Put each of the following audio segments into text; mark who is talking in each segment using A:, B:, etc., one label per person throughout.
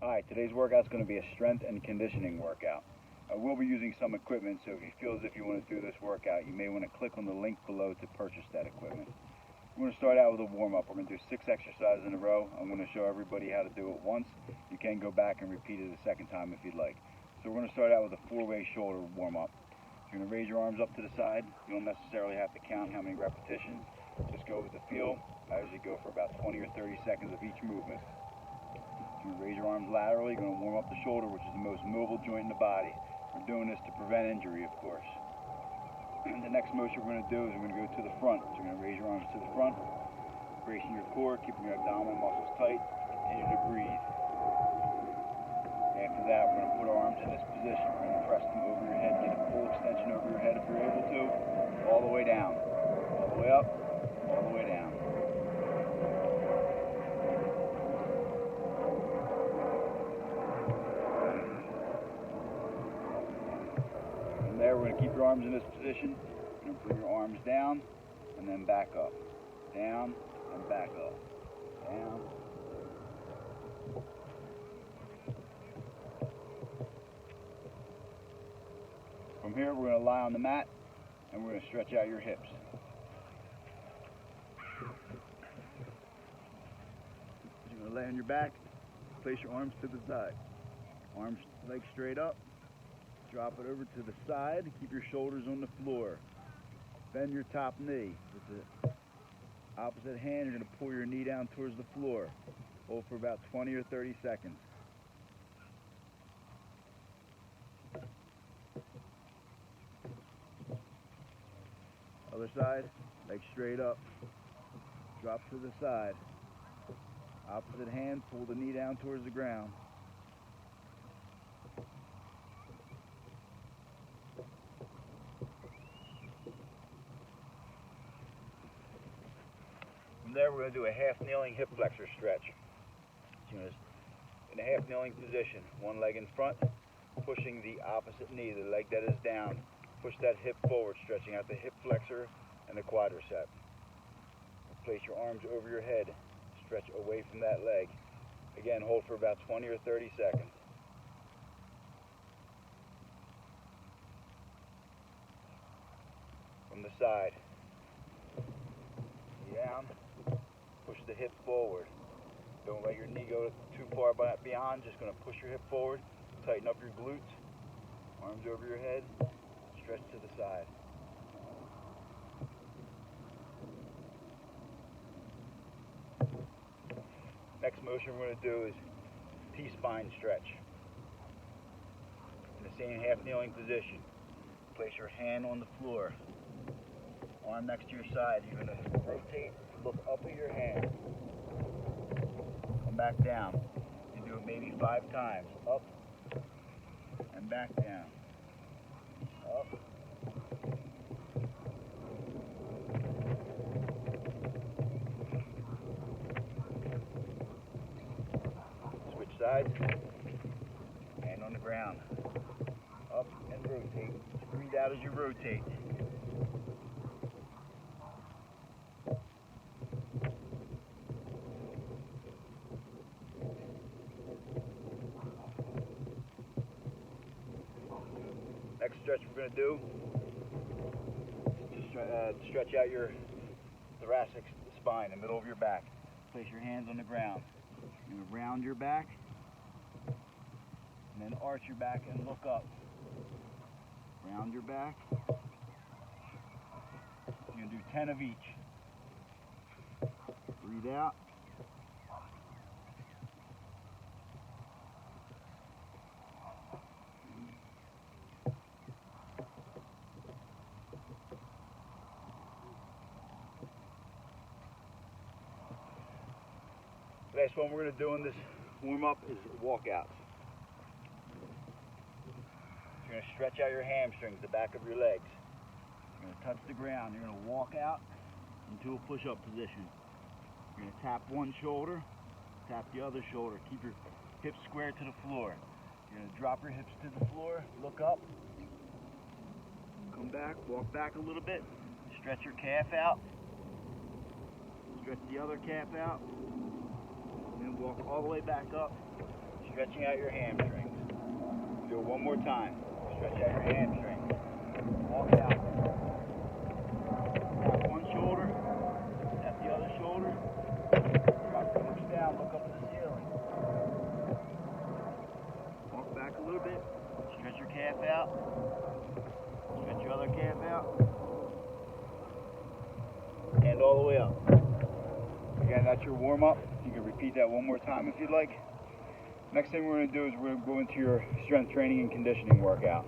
A: Alright, today's workout is going to be a strength and conditioning workout. I will be using some equipment, so if you feel as if you want to do this workout, you may want to click on the link below to purchase that equipment. We're going to start out with a warm-up. We're going to do 6 exercises in a row. I'm going to show everybody how to do it once. You can go back and repeat it a second time if you'd like. So we're going to start out with a 4-way shoulder warm-up. You're going to raise your arms up to the side. You don't necessarily have to count how many repetitions. Just go with the feel. I usually go for about 20 or 30 seconds of each movement. You're going to raise your arms laterally. You're going to warm up the shoulder, which is the most mobile joint in the body. We're doing this to prevent injury, of course. And the next motion we're going to do is we're going to go to the front. So you're going to raise your arms to the front, bracing your core, keeping your abdominal muscles tight, continue to breathe. After that, we're going to put our arms in this position. We're going to press them over your head, get a full extension over your head if you're able to, all the way down, all the way up, all the way down. From there, we're going to keep your arms in this position. You're going to bring your arms down and then back up. Down and back up. Down. From here, we're going to lie on the mat and we're going to stretch out your hips. You're going to lay on your back, place your arms to the side. Arms, legs straight up. Drop it over to the side. Keep your shoulders on the floor. Bend your top knee. With the opposite hand, you're going to pull your knee down towards the floor. Hold for about 20 or 30 seconds. Other side, legs straight up. Drop to the side. Opposite hand, pull the knee down towards the ground. From there, we're going to do a half kneeling hip flexor stretch. In a half kneeling position, one leg in front, pushing the opposite knee, the leg that is down. Push that hip forward, stretching out the hip flexor and the quadricep. Place your arms over your head, stretch away from that leg. Again, hold for about 20 or 30 seconds. From the side, down, push the hip forward. Don't let your knee go too far beyond, just going to push your hip forward, tighten up your glutes, arms over your head, stretch to the side. Next motion we're going to do is T-spine stretch. In the same half kneeling position, place your hand on the floor, arm next to your side. You're going to rotate, look up at your hand, come back down. You do it maybe 5 times. Up and back down. Up. Switch sides. Hand on the ground. Up and rotate. Breathe out as you rotate. Next stretch we're going to do is to stretch out your thoracic spine, the middle of your back. Place your hands on the ground. You're going to round your back and then arch your back and look up. Round your back. You're going to do 10 of each. Breathe out. Last one we're going to do in this warm-up is walkouts. You're going to stretch out your hamstrings, the back of your legs. You're going to touch the ground. You're going to walk out into a push-up position. You're going to tap one shoulder, tap the other shoulder. Keep your hips square to the floor. You're going to drop your hips to the floor, look up, come back, walk back a little bit, stretch your calf out, stretch the other calf out, and then walk all the way back up, stretching out your hamstrings. Do it one more time. Stretch out your hamstrings. Walk out. Tap one shoulder, tap the other shoulder. Drop your hips down, look up at the ceiling. Walk back a little bit. Stretch your calf out. Stretch your other calf out. And all the way up. Again, that's your warm-up. You can repeat that one more time if you'd like. Next thing we're going to do is we're going to go into your strength training and conditioning workout.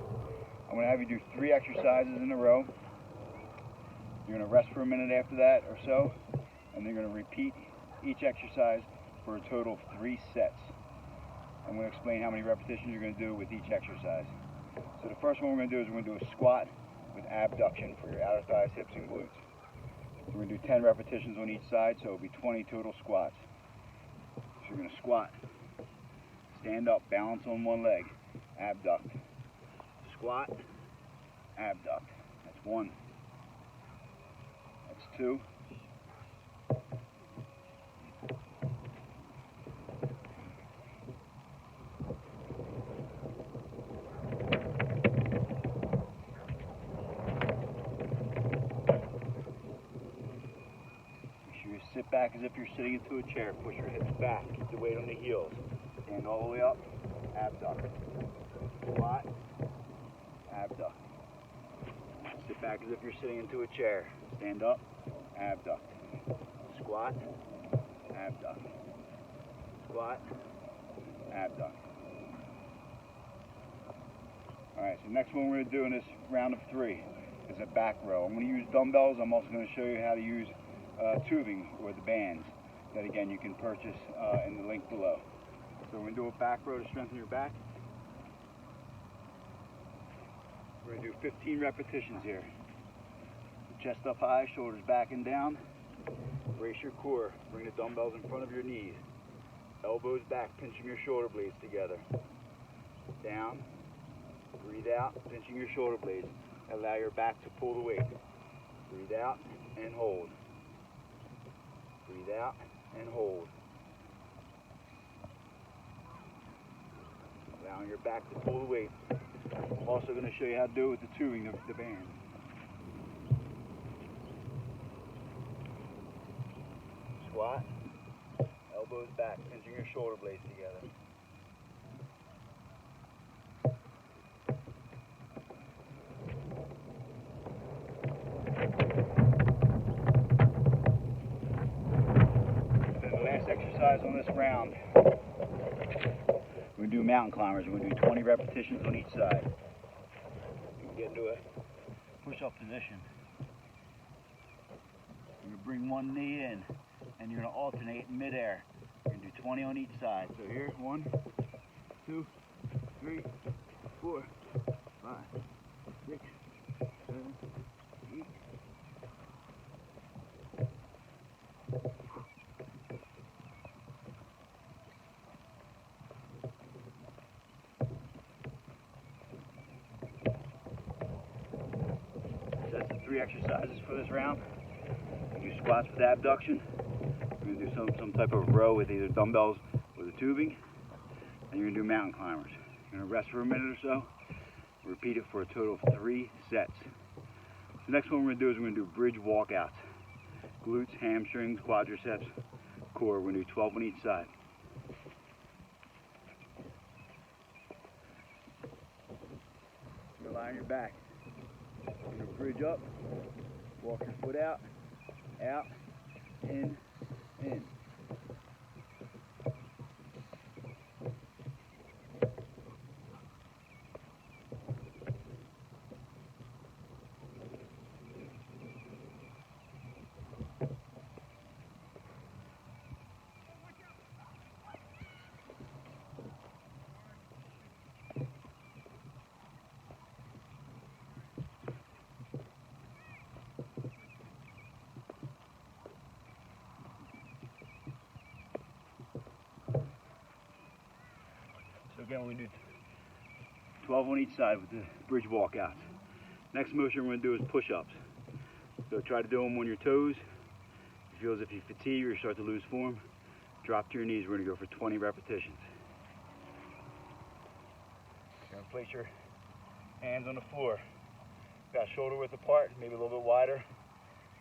A: I'm going to have you do 3 exercises in a row. You're going to rest for a minute after that or so, and then you're going to repeat each exercise for a total of 3 sets. I'm going to explain how many repetitions you're going to do with each exercise. So the first one we're going to do is we're going to do a squat with abduction for your outer thighs, hips, and glutes. We're going to do 10 repetitions on each side, so it'll be 20 total squats. So you're going to squat, stand up, balance on one leg, abduct, squat, abduct. That's 1. That's 2. Sit back as if you're sitting into a chair. Push your hips back. Keep the weight on the heels. Stand all the way up. Abduct. Squat. Abduct. Sit back as if you're sitting into a chair. Stand up. Abduct. Squat. Abduct. Squat. Abduct. Alright, so next one we're going to do in this round of 3 is a back row. I'm going to use dumbbells. I'm also going to show you how to use tubing or the bands that again you can purchase in the link below. So we're going to do a back row to strengthen your back. We're going to do 15 repetitions here. Chest up high, shoulders back and down. Brace your core. Bring the dumbbells in front of your knees. Elbows back, pinching your shoulder blades together. Down. Breathe out, pinching your shoulder blades. Allow your back to pull the weight. Breathe out and hold. Breathe out and hold. Allowing your back to pull the weight. I'm also going to show you how to do it with the tubing, the band. Squat. Elbows back, pinching your shoulder blades together. Exercise on this round. We're going to do mountain climbers. We're going to do 20 repetitions on each side. You can get into a push-up position. You're going to bring one knee in and you're going to alternate in midair. You're going to do 20 on each side. So here, 1, 2, 3, 4, 5, 6, 7, 8. That's the 3 exercises for this round. You do squats with abduction. We're going to do some type of row with either dumbbells or the tubing. And you're going to do mountain climbers. You're going to rest for a minute or so. Repeat it for a total of 3 sets. The next one we're going to do is we're going to do bridge walkouts. Glutes, hamstrings, quadriceps, core. We're going to do 12 on each side. Rely on your back. You're going to bridge up, walk your foot out, in, in. Again, we do 12 on each side with the bridge walkouts. Next motion we're going to do is push-ups. So try to do them on your toes. If you feel as if you fatigue or you start to lose form, drop to your knees. We're going to go for 20 repetitions. place your hands on the floor. Got shoulder width apart, maybe a little bit wider. You're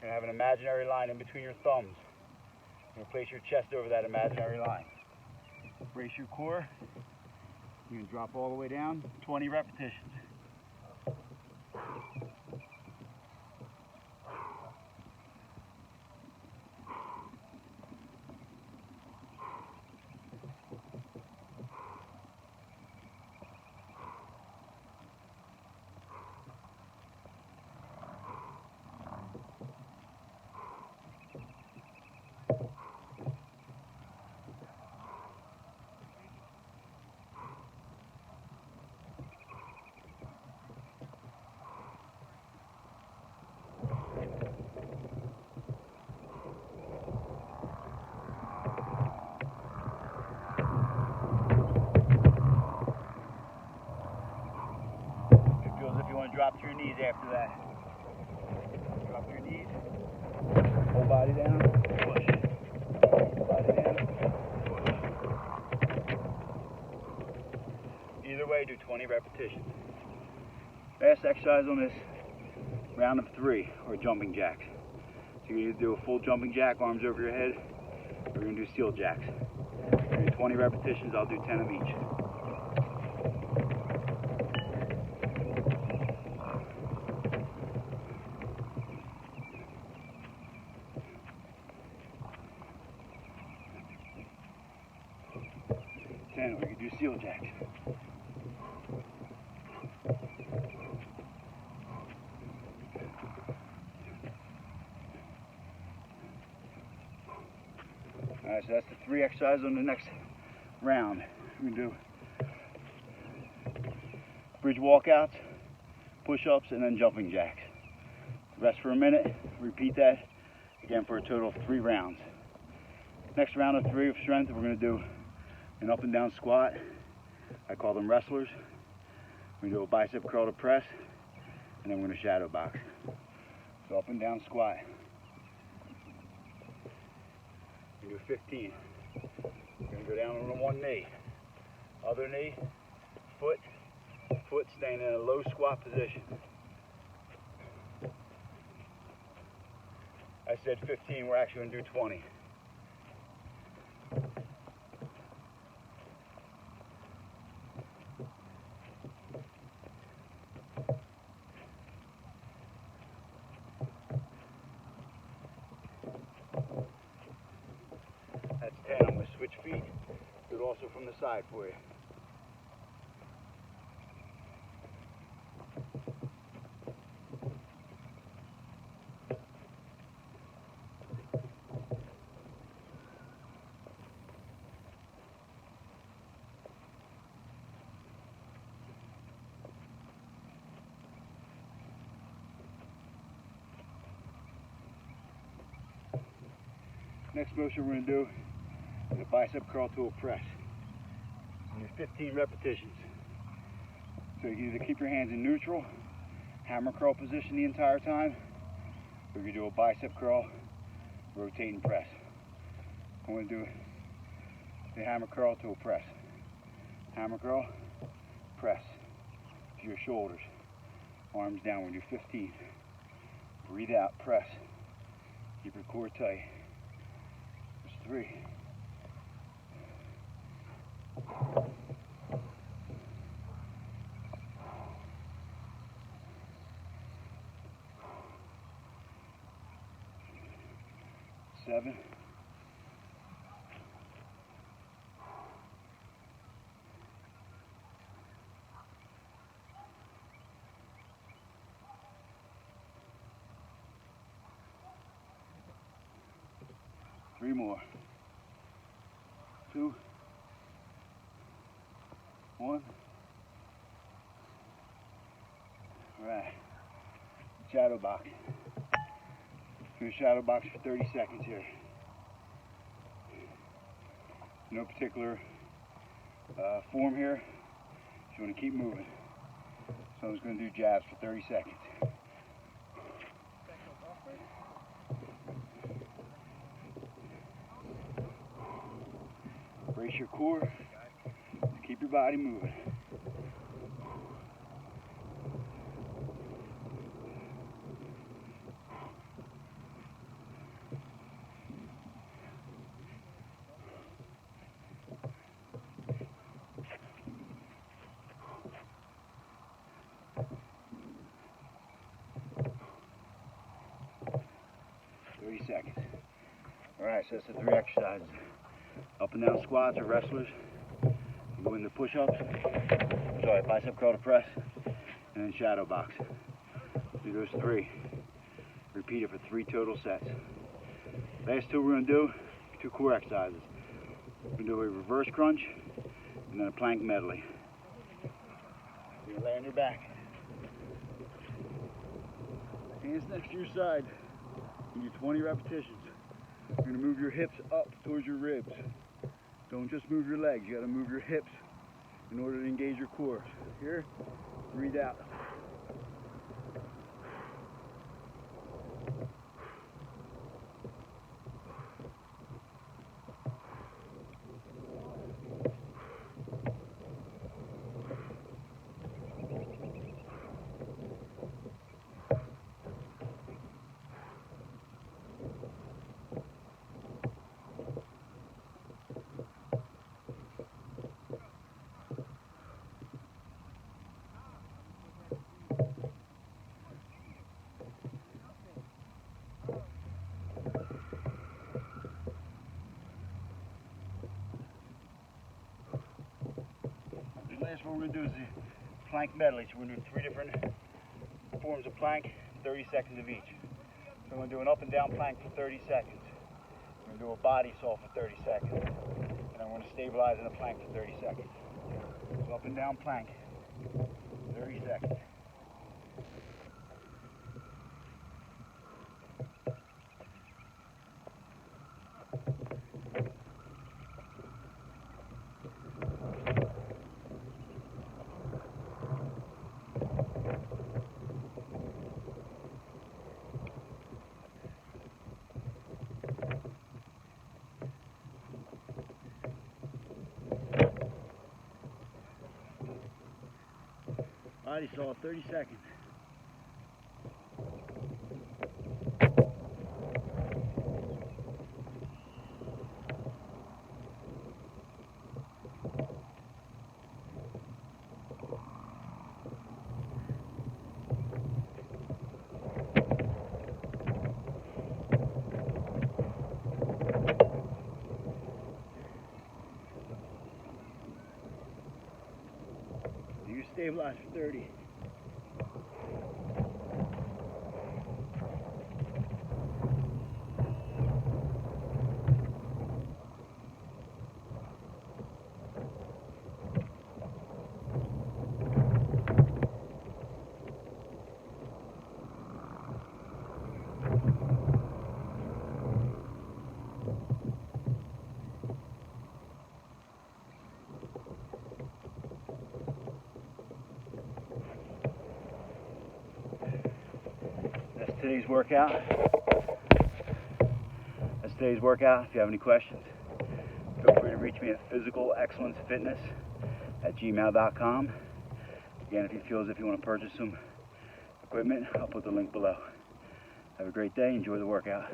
A: gonna have an imaginary line in between your thumbs. You're gonna place your chest over that imaginary line. Brace your core. You can drop all the way down, 20 repetitions. Drop to your knees after that. Drop to your knees. Whole body down. Push. Whole body down. Push. Either way, do 20 repetitions. Last exercise on this round of 3 or jumping jacks. So you either do a full jumping jack, arms over your head, or you're going to do steel jacks. You're going to do 20 repetitions, I'll do 10 of each. Or you can do steel jacks. Alright, so that's the 3 exercises on the next round. We're going to do bridge walkouts, push-ups, and then jumping jacks. Rest for a minute, repeat that again for a total of 3 rounds. Next round of 3 of strength, we're going to do an up and down squat. I call them wrestlers. We're going to do a bicep curl to press, and then we're going to shadow box. So up and down squat. We're going to do 15. We're going to go down on one knee. Other knee, foot, staying in a low squat position. I said 15, we're actually going to do 20. That's 10. I'm going to switch feet. Do it also from the side for you. Next motion we're going to do is a bicep curl to a press. You do 15 repetitions. So you can either keep your hands in neutral, hammer curl position the entire time, or you can do a bicep curl, rotate and press. I'm going to do the hammer curl to a press. Hammer curl, press to your shoulders. Arms down. We're going to do 15. Breathe out, press. Keep your core tight. 3. 7. 3 more. 2, 1. All right. Shadow box. Do a shadow box for 30 seconds here. No particular form here. Just want to keep moving. So I'm just going to do jabs for 30 seconds. Brace your core. Keep your body moving. Alright, so that's the 3 exercises. Up and down squats or wrestlers. You go into push-ups. Sorry, bicep curl to press. And then shadow box. Do those 3. Repeat it for 3 total sets. Last 2 we're going to do 2 core exercises. We're going to do a reverse crunch and then a plank medley. You're going to lay on your back. Hands next to your side. You do 20 repetitions. You're going to move your hips up towards your ribs. Don't just move your legs. You got to move your hips in order to engage your core. Here, breathe out. Last what we're going to do is the plank medley. So we're going to do 3 different forms of plank, 30 seconds of each. So we're going to do an up and down plank for 30 seconds. We're going to do a body saw for 30 seconds. And then we're going to stabilize in a plank for 30 seconds. So up and down plank, 30 seconds. Body saw, 30 seconds. You stabilize for 30. Today's workout. That's today's workout. If you have any questions, feel free to reach me at physicalexcellencefitness@gmail.com. Again, if you feel as if you want to purchase some equipment, I'll put the link below. Have a great day. Enjoy the workout.